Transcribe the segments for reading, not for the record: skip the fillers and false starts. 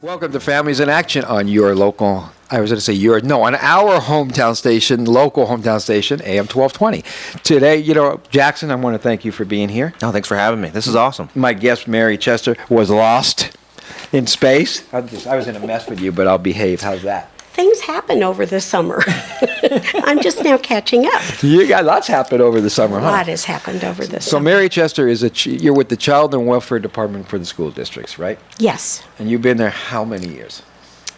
Welcome to Families in Action on your local, I was going to say on our hometown station, local hometown station, AM 1220. Today, Jackson, I want to thank you for being here. Oh, thanks for having me. This is awesome. My guest, Mary Chester, was lost in space. I was in a mess with you, but I'll behave. How's that? Things happen over the summer. I'm just now catching up. You got lots happened over the summer, huh? A lot has happened over the So summer. Mary Chester you're with the Child and Welfare Department for the school districts, right? Yes. And you've been there how many years?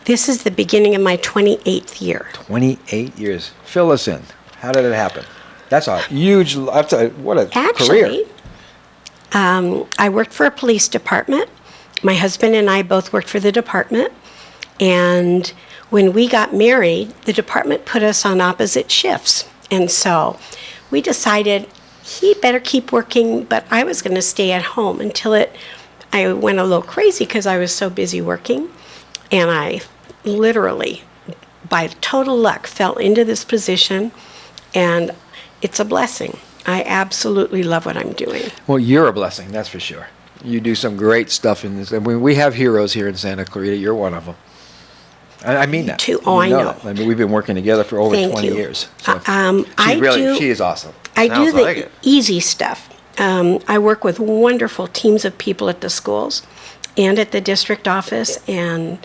This is the beginning of my 28th year. 28 years. Fill us in. How did it happen? That's a huge, what a career. Actually, I worked for a police department. My husband and I both worked for the department. And when we got married, the department put us on opposite shifts. And so we decided he better keep working, but I was going to stay at home until I went a little crazy because I was so busy working. And I literally, by total luck, fell into this position. And it's a blessing. I absolutely love what I'm doing. Well, you're a blessing, that's for sure. You do some great stuff in this. I mean, we have heroes here in Santa Clarita. You're one of them. I mean that. Too. Oh, I know. That. I mean, we've been working together for over Thank 20 you. years. So she is awesome. I do Sounds the like it. easy stuff. I work with wonderful teams of people at the schools and at the district office, and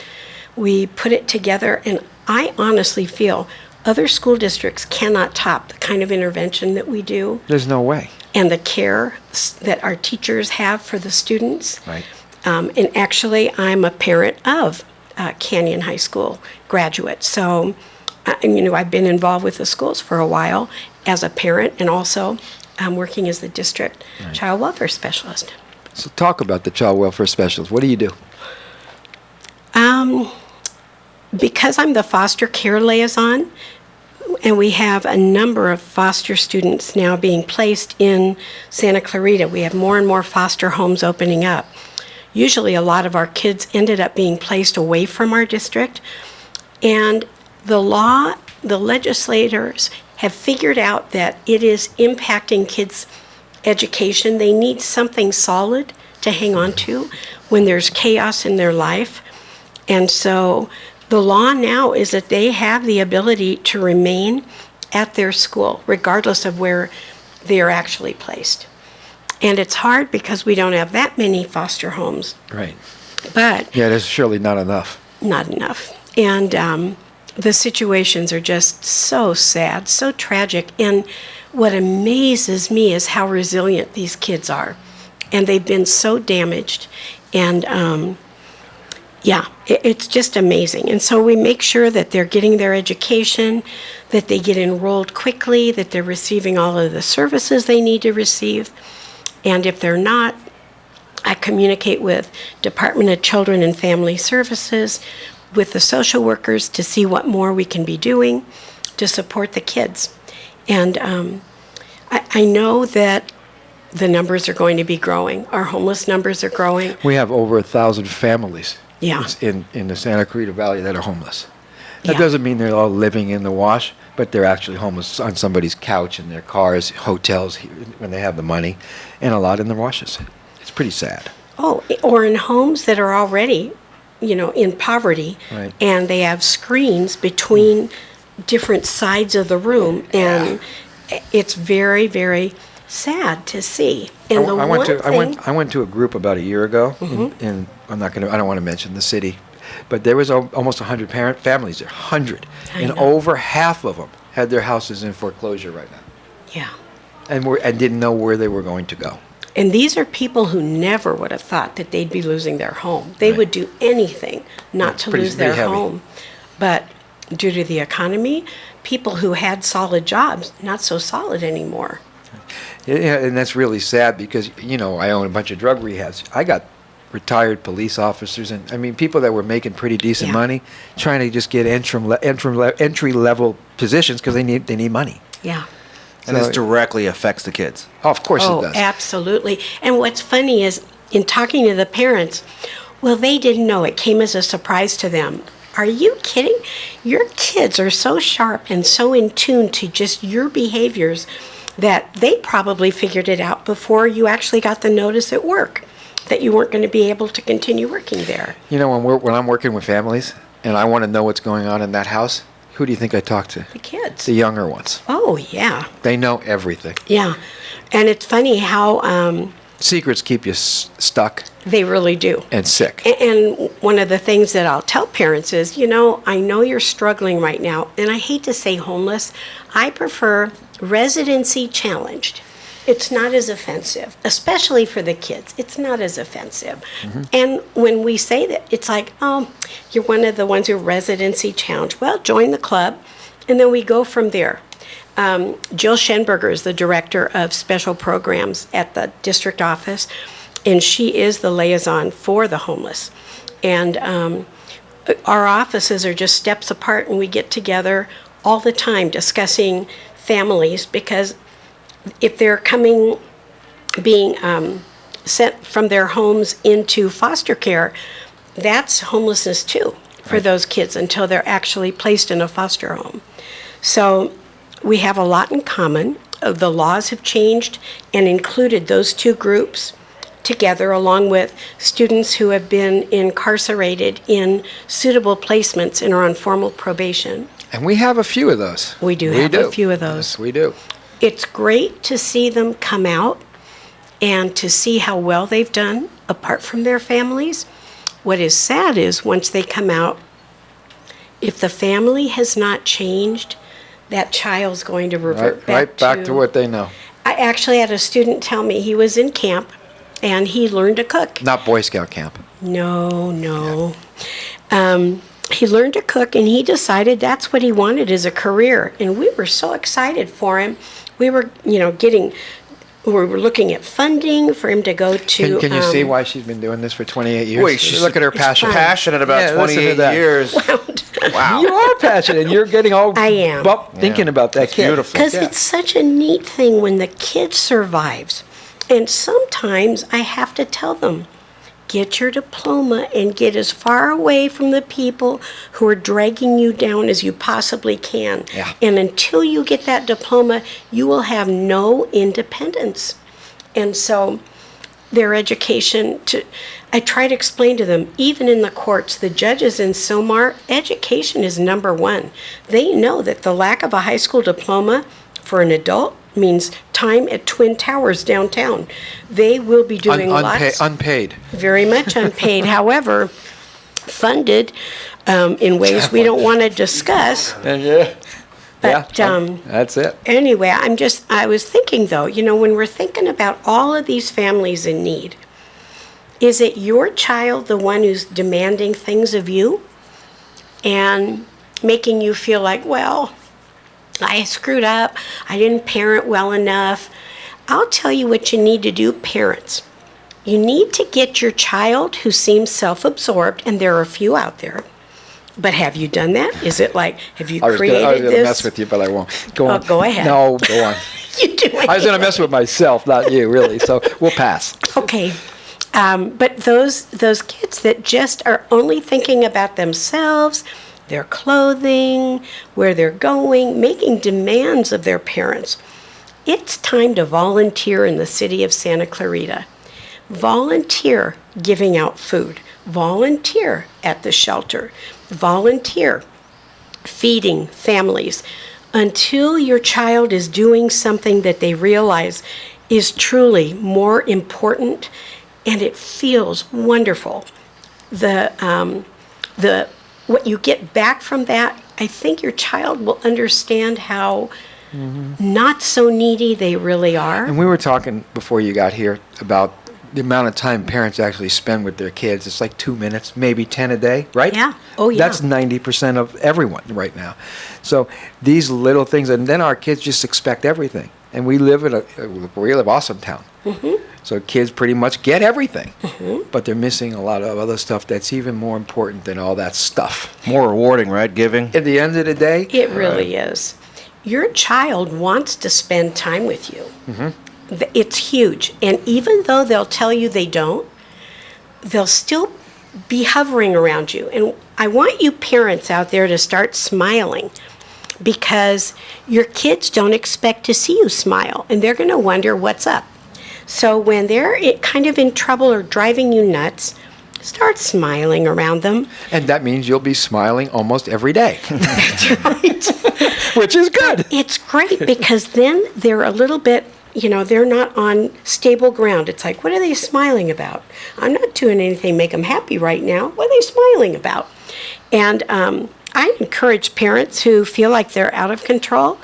we put it together. And I honestly feel other school districts cannot top the kind of intervention that we do There's no way. and the care that our teachers have for the students. Right. And actually, I'm a parent of Canyon High School graduate. So, I've been involved with the schools for a while as a parent, and also working as the district child welfare specialist. So talk about the child welfare specialist. What do you do? Because I'm the foster care liaison, and we have a number of foster students now being placed in Santa Clarita. We have more and more foster homes opening up. Usually a lot of our kids ended up being placed away from our district. And the legislators have figured out that it is impacting kids' education. They need something solid to hang on to when there's chaos in their life. And so the law now is that they have the ability to remain at their school, regardless of where they're actually placed. And it's hard because we don't have that many foster homes. Right. But Yeah, there's surely not enough. not enough. And the situations are just so sad, so tragic. And what amazes me is how resilient these kids are. And they've been so damaged. And it's just amazing. And so we make sure that they're getting their education, that they get enrolled quickly, that they're receiving all of the services they need to receive. And if they're not, I communicate with Department of Children and Family Services, with the social workers to see what more we can be doing to support the kids. And I know that the numbers are going to be growing. Our homeless numbers are growing. We have over 1,000 families Yeah. in the Santa Clarita Valley that are homeless. That Yeah. doesn't mean they're all living in the wash, but they're actually homeless on somebody's couch, in their cars, hotels, when they have the money, and a lot in the washes. It's pretty sad. Oh, or in homes that are already, in poverty, Right. and they have screens between different sides of the room, and it's very, very sad to see. And I went to a group about a year ago, and I don't want to mention the city, but there was almost 100 families there, 100, I and know. over half of them had their houses in foreclosure right now, Yeah. and didn't know where they were going to go. And these are people who never would have thought that they'd be losing their home. They Right. would do anything not to lose their heavy. home. But due to the economy, people who had solid jobs, not so solid anymore. Yeah, and that's really sad because, I own a bunch of drug rehabs. I got retired police officers and, people that were making pretty decent Yeah. money trying to just get entry-level positions because they need money. Yeah. And this directly affects the kids. Oh, of course it does. Absolutely. And what's funny is, in talking to the parents, well, they didn't know. It came as a surprise to them. Are you kidding? Your kids are so sharp and so in tune to just your behaviors that they probably figured it out before you actually got the notice at work. that you weren't going to be able to continue working there. You know, when I'm working with families and I want to know what's going on in that house, who do you think I talk to? The kids. The younger ones. Oh, yeah. They know everything. Yeah. And it's funny how Secrets keep you stuck they really do. and sick. And one of the things that I'll tell parents is, you know, I know you're struggling right now, and I hate to say homeless. I prefer residency challenged. It's not as offensive, especially for the kids. It's not as offensive. And when we say that, it's like, oh, you're one of the ones who are residency challenged. Well, join the club, and then we go from there. Jill Schenberger is the director of special programs at the district office, and she is the liaison for the homeless. And our offices are just steps apart, and we get together all the time discussing families, because if they're being sent from their homes into foster care, that's homelessness too for those kids until they're actually placed in a foster home. So we have a lot in common. The laws have changed and included those two groups together, along with students who have been incarcerated in suitable placements and are on formal probation. And we have a few of those. We do have a few of those. Yes, we do. It's great to see them come out and to see how well they've done apart from their families. What is sad is once they come out, if the family has not changed, that child's going to revert Right back to what they know. I actually had a student tell me he was in camp and he learned to cook. Not Boy Scout camp. No. He learned to cook, and he decided that's what he wanted as a career. And we were so excited for him. We were, we were looking at funding for him to go to. Can you see why she's been doing this for 28 years? Wait, she's Look at her passion. fun. Passionate about Yeah, listen to 28 that. years. Wow. You are passionate, and you're getting all I am. thinking about that That's kid. beautiful. Because Yeah. it's such a neat thing when the kid survives. And sometimes I have to tell them, get your diploma and get as far away from the people who are dragging you down as you possibly can. Yeah. And until you get that diploma, you will have no independence. And so their education, I try to explain to them, even in the courts, the judges in SOMAR, education is number one. They know that the lack of a high school diploma for an adult means time at Twin Towers downtown. They will be doing lots. Unpaid. Very much unpaid. However, funded in ways we don't want to discuss. Yeah. But That's it. anyway, I was thinking though, when we're thinking about all of these families in need, is it your child the one who's demanding things of you and making you feel like, well, I screwed up, I didn't parent well enough? I'll tell you what you need to do, parents. You need to get your child who seems self-absorbed, and there are a few out there. But have you done that? Is it like, have you I was created going to this? mess with you, but I won't. Go Oh, on. go ahead. No, go on. You do it. I was going to mess with myself, not you, really. So we'll pass. Okay. But those kids that just are only thinking about themselves, their clothing, where they're going, making demands of their parents, it's time to volunteer in the city of Santa Clarita. Volunteer giving out food. Volunteer at the shelter. Volunteer feeding families until your child is doing something that they realize is truly more important, and it feels wonderful. What you get back from that, I think your child will understand how not so needy they really are. And we were talking before you got here about the amount of time parents actually spend with their kids. It's like 2 minutes, maybe 10 a day, right? Yeah. Oh, yeah. That's 90% of everyone right now. So these little things, and then our kids just expect everything. And we live in we live awesome town. Mm-hmm. So kids pretty much get everything, but they're missing a lot of other stuff that's even more important than all that stuff. More rewarding, right? Giving. At the end of the day, It really is. Your child wants to spend time with you. It's huge. And even though they'll tell you they don't, they'll still be hovering around you. And I want you parents out there to start smiling, because your kids don't expect to see you smile, and they're going to wonder what's up. So when they're kind of in trouble or driving you nuts, start smiling around them. And that means you'll be smiling almost every day, That's right. which is good. It's great because then they're a little bit, they're not on stable ground. It's like, what are they smiling about? I'm not doing anything to make them happy right now. What are they smiling about? And I encourage parents who feel like they're out of control,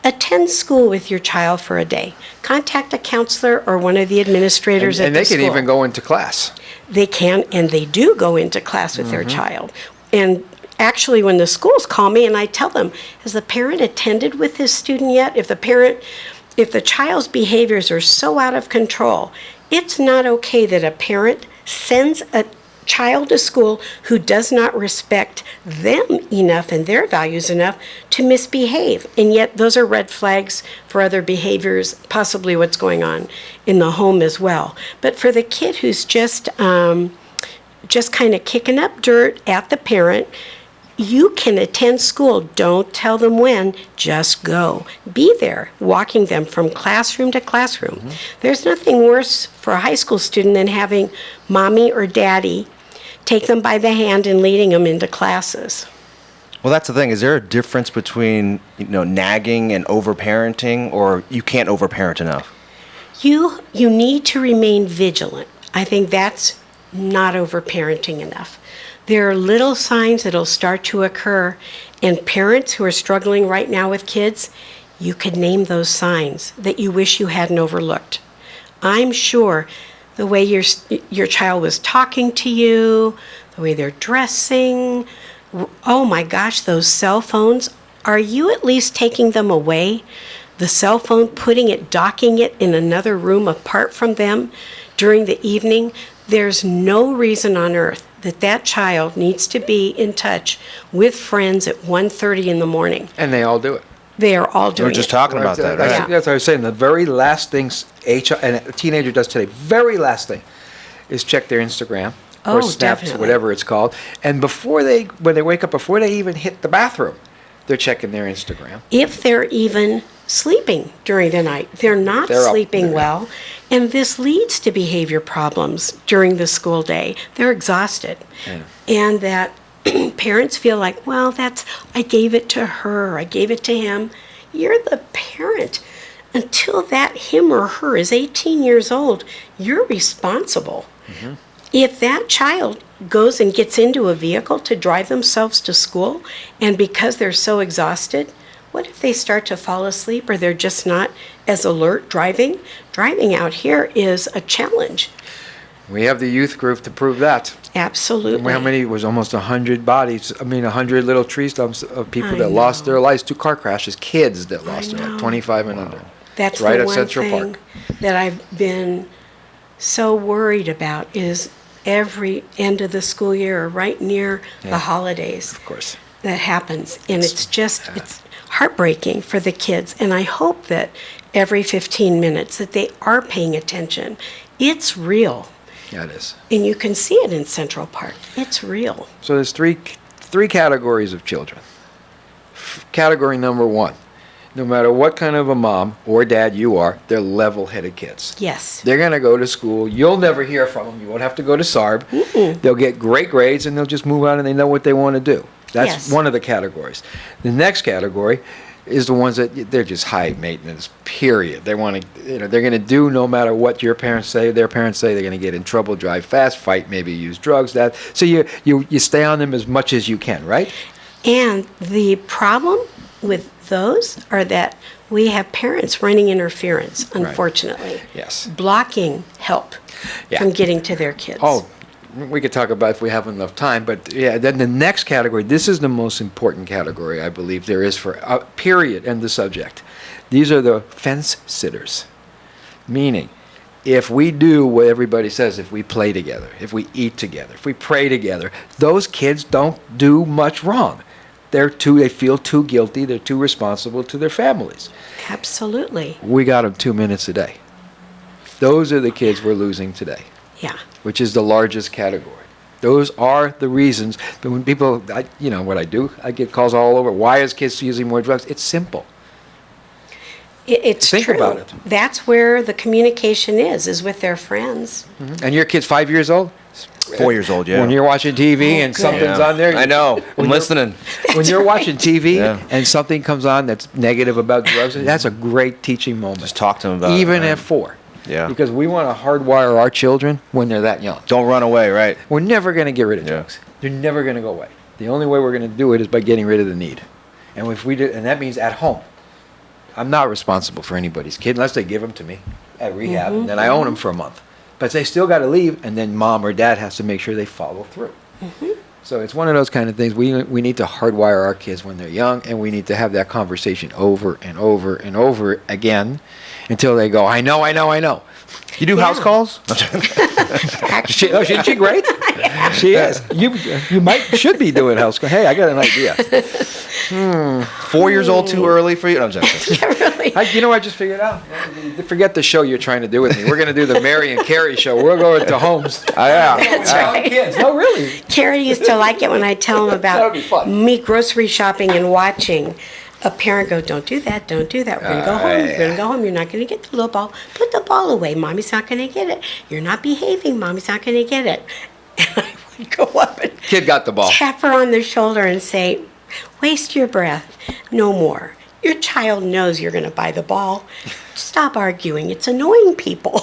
attend school with your child for a day. Contact a counselor or one of the administrators at And the they school. can even go into class. They can, and they do go into class with their child. And actually, when the schools call me and I tell them, has the parent attended with this student yet? If the child's behaviors are so out of control, it's not okay that a parent sends a child to school who does not respect them enough and their values enough to misbehave. And yet those are red flags for other behaviors, possibly what's going on in the home as well. But for the kid who's just kind of kicking up dirt at the parent, you can attend school. Don't tell them when, just go. Be there, walking them from classroom to classroom. There's nothing worse for a high school student than having mommy or daddy take them by the hand and leading them into classes. Well, that's the thing. Is there a difference between, nagging and overparenting, or you can't overparent enough? You need to remain vigilant. I think that's not overparenting enough. There are little signs that'll start to occur, and parents who are struggling right now with kids, you could name those signs that you wish you hadn't overlooked. I'm sure the way your child was talking to you, the way they're dressing, oh my gosh, those cell phones, are you at least taking them away? The cell phone, docking it in another room apart from them during the evening? There's no reason on earth that child needs to be in touch with friends at 1:30 in the morning. And they all do it. They are all doing We were just it. talking about that, right? Yeah. That's what I was saying. The very last things and a teenager does today, very last thing, is check their Instagram or Oh, Snaps, definitely. whatever it's called. And when they wake up, before they even hit the bathroom, they're checking their Instagram. If they're even sleeping during the night, they're not They're up. sleeping They're well, and this leads to behavior problems during the school day. They're exhausted. Yeah. And that parents feel like, well, I gave it to her, I gave it to him. You're the parent. Until that him or her is 18 years old, you're responsible. If that child goes and gets into a vehicle to drive themselves to school, and because they're so exhausted, what if they start to fall asleep or they're just not as alert driving? Driving out here is a challenge. We have the youth group to prove that. Absolutely. How many? It was almost 100 bodies. 100 little tree stumps of people I that lost know. their lives to car crashes, kids that lost their know. lives, 25 and under. That's right the at one Central thing Park. that I've been so worried about is every end of the school year or right near the holidays Of course. that happens. And it's heartbreaking for the kids. And I hope that every 15 minutes that they are paying attention. It's real. Yeah, it is. And you can see it in Central Park. It's real. So there's three categories of children. Category number one, no matter what kind of a mom or dad you are, they're level-headed kids. Yes. They're going to go to school. You'll never hear from them. You won't have to go to SARB. They'll get great grades, and they'll just move on, and they know what they want to do. That's Yes. one of the categories. The next category is the ones that they're just high maintenance, period. They want to, they're going to do no matter what your parents say, their parents say. They're going to get in trouble, drive fast, fight, maybe use drugs. So you stay on them as much as you can, right? And the problem with those are that we have parents running interference, unfortunately. Yes. Blocking help Yeah. from getting to their kids. Oh, we could talk about if we have enough time, but yeah, then the next category, this is the most important category I believe there is for, period, end the subject. These are the fence sitters, meaning if we do what everybody says, if we play together, if we eat together, if we pray together, those kids don't do much wrong. They feel too guilty, they're too responsible to their families. Absolutely. We got them 2 minutes a day. Those are the kids we're losing today, Yeah. which is the largest category. Those are the reasons. But when people, what I do, I get calls all over. Why is kids using more drugs? It's simple. It's Think true. about it. That's where the communication is with their friends. And your kid's 5 years old? 4 years old, yeah. When you're watching TV and good. something's Yeah. on there. I know. I'm you're- listening. When you're watching TV Yeah. and something comes on that's negative about drugs, that's a great teaching moment. Just talk to them about it. Even right? at 4. Yeah. Because we want to hardwire our children when they're that young. Don't run away, right? We're never going to get rid of Yeah. drugs. They're never going to go away. The only way we're going to do it is by getting rid of the need. And if we do, and that means at home. I'm not responsible for anybody's kid unless they give them to me at rehab, and then I own them for a month. But they still got to leave, and then mom or dad has to make sure they follow through. So it's one of those kind of things. We need to hardwire our kids when they're young, and we need to have that conversation over and over and over again until they go, I know, I know, I know. You do house Yeah. calls? Isn't she great? She is. Should be doing house calls. Hey, I got an idea. 4 years old too early for you? No, I'm joking. Yeah, really. You know what I just figured out? Forget the show you're trying to do with me. We're going to do the Mary and Cary show. We're going to homes. Yeah. That's right. Kids. No, really. Carrie used to like it when I tell him That would be about fun. me grocery shopping and watching a parent go, don't do that, don't do that. We're going to go home. We're going to go home. You're not going to get the little ball. Put the ball away. Mommy's not going to get it. You're not behaving. Mommy's not going to get it. And I would go up and Kid got the ball. tap her on the shoulder and say, waste your breath. No more. Your child knows you're going to buy the ball. Stop arguing. It's annoying people.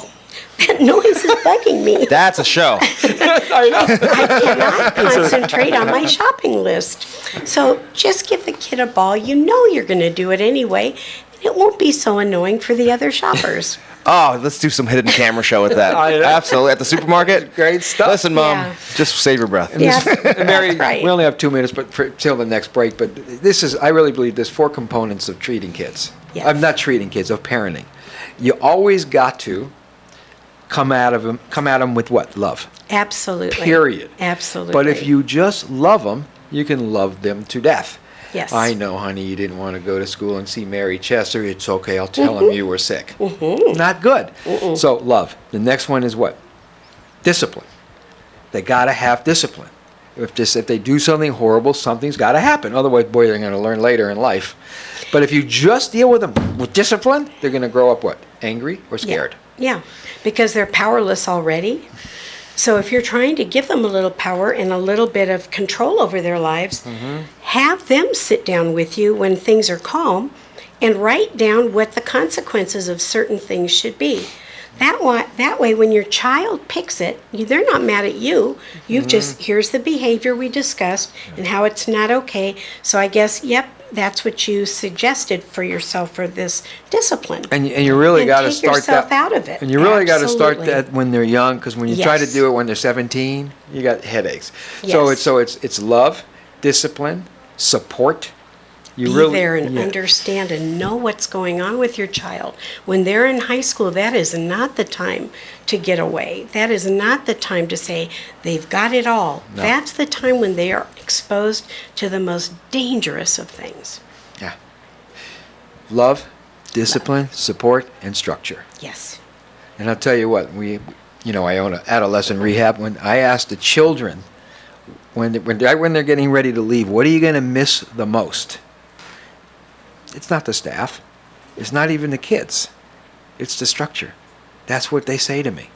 That noise is bugging me. That's a show. I know. I cannot concentrate on my shopping list. So just give the kid a ball. You know you're going to do it anyway, and it won't be so annoying for the other shoppers. Oh, let's do some hidden camera show with that. I know. Absolutely. At the supermarket? Great stuff. Listen, Mom, Yeah. just save your breath. Yes, And Mary, that's right. we only have 2 minutes, but till the next break. But I really believe there's 4 components of treating kids. Yes. I'm not treating kids, of parenting. You always got to come at them with what? Love. Absolutely. Period. Absolutely. But if you just love them, you can love them to death. Yes. I know, honey, you didn't want to go to school and see Mary Chester. It's okay. I'll tell him you were sick. Not good. So love. The next one is what? Discipline. They got to have discipline. If they do something horrible, something's got to happen. Otherwise, boy, they're going to learn later in life. But if you just deal with them with discipline, they're going to grow up what? Angry or scared? Yeah, because they're powerless already. So if you're trying to give them a little power and a little bit of control over their lives, have them sit down with you when things are calm and write down what the consequences of certain things should be. That way, when your child picks it, they're not mad at you. You've just, here's the behavior we discussed and how it's not okay. So I guess, yep, that's what you suggested for yourself for this discipline. And you really And got to take start yourself that. out of it. And you really got to start Absolutely. that when they're young, because when you try to Yes. do it when they're 17, you got headaches. Yes. So it's love, discipline, support. You Be really, there and yeah. understand and know what's going on with your child. When they're in high school, that is not the time to get away. That is not the time to say they've got it all. No. That's the time when they are exposed to the most dangerous of things. Yeah. Love, discipline, support, and structure. Yes. And I'll tell you what, I own an adolescent rehab. When I ask the children, when they're getting ready to leave, what are you going to miss the most? It's not the staff. It's not even the kids. It's the structure. That's what they say to me.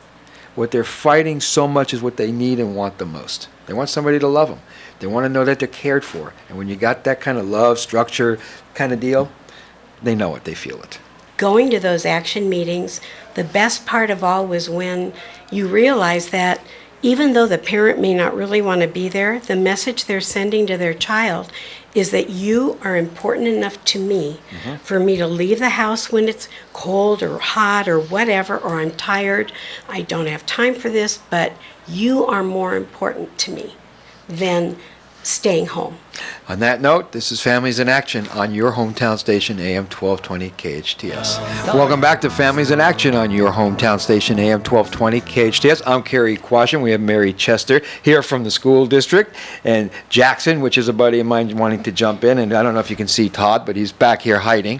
What they're fighting so much is what they need and want the most. They want somebody to love them. They want to know that they're cared for. And when you got that kind of love, structure kind of deal, they know it. They feel it. Going to those action meetings, the best part of all was when you realize that even though the parent may not really want to be there, the message they're sending to their child is that you are important enough to me for me to leave the house when it's cold or hot or whatever, or I'm tired, I don't have time for this, but you are more important to me than staying home. On that note, this is Families in Action on your hometown station, AM 1220 KHTS. Welcome back to Families in Action on your hometown station, AM 1220 KHTS. I'm Cary Quashen. We have Mary Chester here from the school district, and Jackson, which is a buddy of mine wanting to jump in. And I don't know if you can see Todd, but he's back here hiding.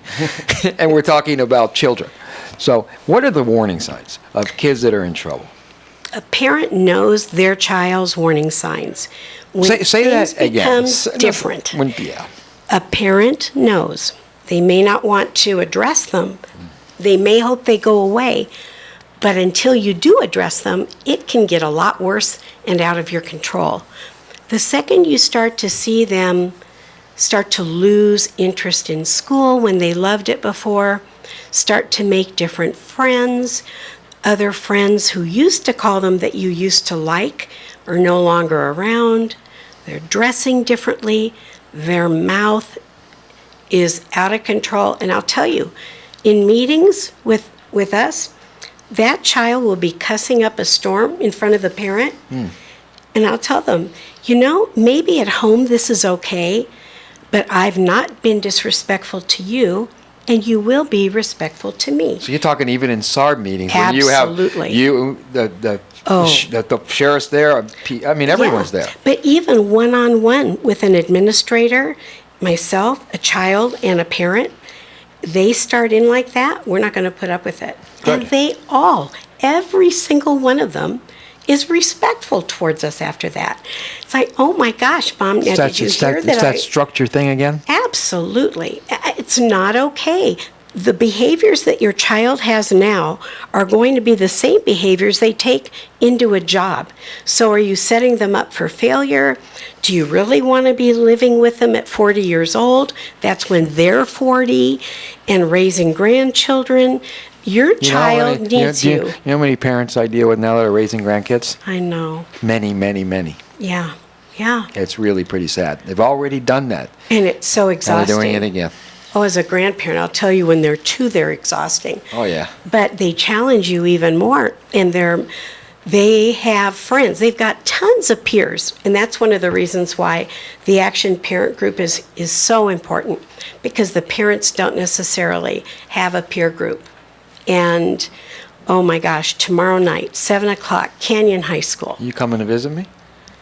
And we're talking about children. So what are the warning signs of kids that are in trouble? A parent knows their child's warning signs. When Say that things again. become different. Yeah. A parent knows They may not want to address them. They may hope they go away. But until you do address them, it can get a lot worse and out of your control. The second you start to see them start to lose interest in school when they loved it before, start to make different friends, other friends who used to call them that you used to like are no longer around, they're dressing differently, their mouth is out of control. And I'll tell you, in meetings with us, that child will be cussing up a storm in front of the parent. And I'll tell them, maybe at home this is okay, but I've not been disrespectful to you, and you will be respectful to me. So you're talking even in SARB meetings when Absolutely. you have the sheriff's there. I mean, everyone's Yeah. there. But even one-on-one with an administrator, myself, a child, and a parent, they start in like that, we're not going to put up with it. Good. And every single one of them, is respectful towards us after that. It's like, oh my gosh, Mom, now did you hear that? It's that structure thing again? Absolutely. It's not okay. The behaviors that your child has now are going to be the same behaviors they take into a job. So are you setting them up for failure? Do you really want to be living with them at 40 years old? That's when they're 40 and raising grandchildren. Your child needs you. You know how many parents I deal with now that are raising grandkids? I know. Many, many, many. Yeah. It's really pretty sad. They've already done that. And it's so Now exhausting. they're doing it again. Oh, as a grandparent, I'll tell you, when they're two, they're exhausting. Oh, yeah. But they challenge you even more, and they have friends. They've got tons of peers, and that's one of the reasons why the Action Parent Group is so important, because the parents don't necessarily have a peer group. And, oh my gosh, tomorrow night, 7 o'clock, Canyon High School. You coming to visit me?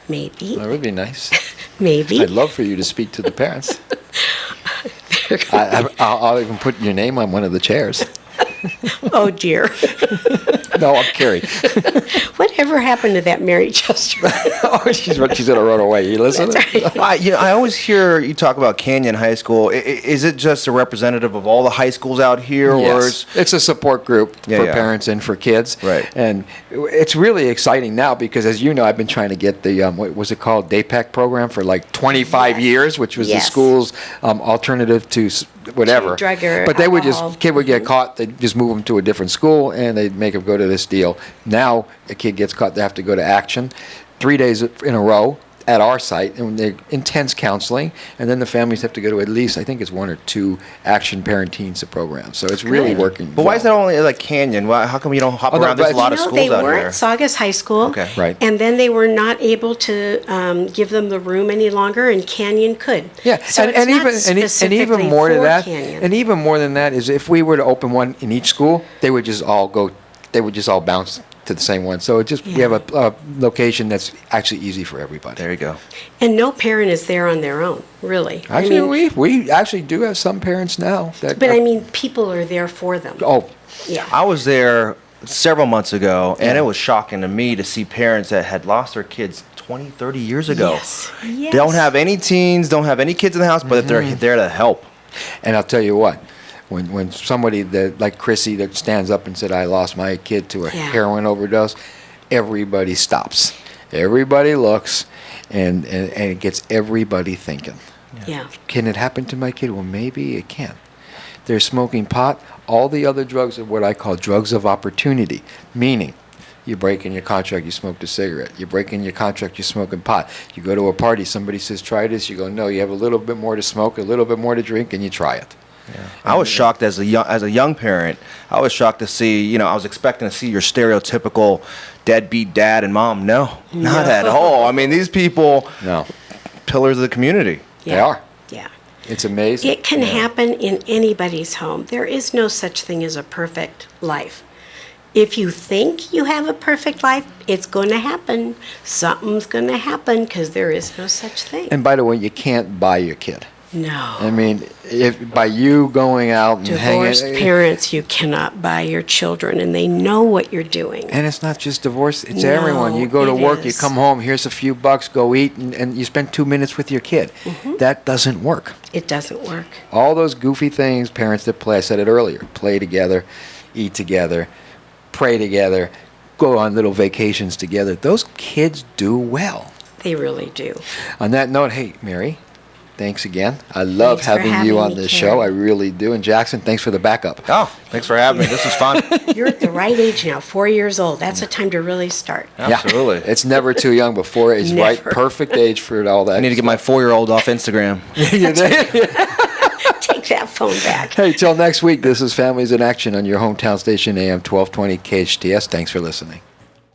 Maybe. That would be nice. Maybe. I'd love for you to speak to the parents. I'll even put your name on one of the chairs. Oh, dear. No, I'm Cary. Whatever happened to that Mary Chester? Oh, she's going to run away. You listen? That's right. I always hear you talk about Canyon High School. Is it just a representative of all the high schools out here, or Yes. It's a support group for Yeah. parents and for kids. Right. And it's really exciting now because, as you know, I've been trying to get the, what was it called, DAPAC program for like 25 Yes. years, which was the Yes. school's alternative to whatever. To drug or but they would alcohol. kid would get caught, they'd just move them to a different school, and they'd make them go to this deal. Now, a kid gets caught, they have to go to Action 3 days in a row at our site, and they're intense counseling, and then the families have to go to at least, I think it's 1 or 2 Action Parent Teens programs. So it's really Good. working. But why is that only like Canyon? How come you don't hop Oh, no, around? There's a but- lot of No, schools they out were here. at Saugus High School. Okay. Right. And then they were not able to give them the room any longer, and Canyon could. Yeah, So it's and not even specifically more to for that, Canyon. and even more than that is if we were to open one in each school, they would just all bounce to the same one. So we have a location that's actually easy for everybody. There you go. And no parent is there on their own, really. Actually, we actually do have some parents now that. But I mean, people are there for them. Oh, Yeah. I was there several months ago, and it was shocking to me to see parents that had lost their kids 20, 30 years ago. Yes. Yes. They don't have any teens, don't have any kids in the house, but they're there to help. and I'll tell you what. When somebody that like Chrissy that stands up and said, "I lost my kid to a Yeah. heroin overdose," everybody stops. Everybody looks, and it gets everybody thinking. Yeah. Can it happen to my kid? Well, maybe it can. They're smoking pot. All the other drugs are what I call drugs of opportunity, meaning you break in your contract, you smoked a cigarette. You break in your contract, you're smoking pot. You go to a party, somebody says, try this. You go, no, you have a little bit more to smoke, a little bit more to drink, and you try it. I was shocked as a young parent. I was shocked to see, I was expecting to see your stereotypical deadbeat dad and mom. No, not at all. I mean, these people, No, pillars of the community. they are. Yeah. It's amazing. It can happen in anybody's home. There is no such thing as a perfect life. If you think you have a perfect life, it's going to happen. Something's going to happen because there is no such thing. And by the way, you can't buy your kid. No. I mean, if by you going out and Divorced hanging, parents, you cannot buy your children, and they know what you're doing. and it's not just divorce; it's No, everyone. You go to it work, you is. come home. Here's a few bucks. Go eat, and you spend 2 minutes with your kid. That doesn't work. It doesn't work. All those goofy things parents that play. I said it earlier: play together, eat together, pray together, go on little vacations together. Those kids do well. They really do. On that note, hey, Mary, thanks again. I love Thanks for having you having on me, this show. I Cary. really do. And Jackson, thanks for the backup. Oh, thanks for having me. This was fun. You're at the right age now, 4 years old. That's a time to really start. Absolutely. Yeah, it's never too young, but 4 is right, Never. perfect age for all that. I need to get my 4-year-old off Instagram. Take that phone back. Hey, till next week, this is Families in Action on your hometown station, AM 1220 KHTS. Thanks for listening.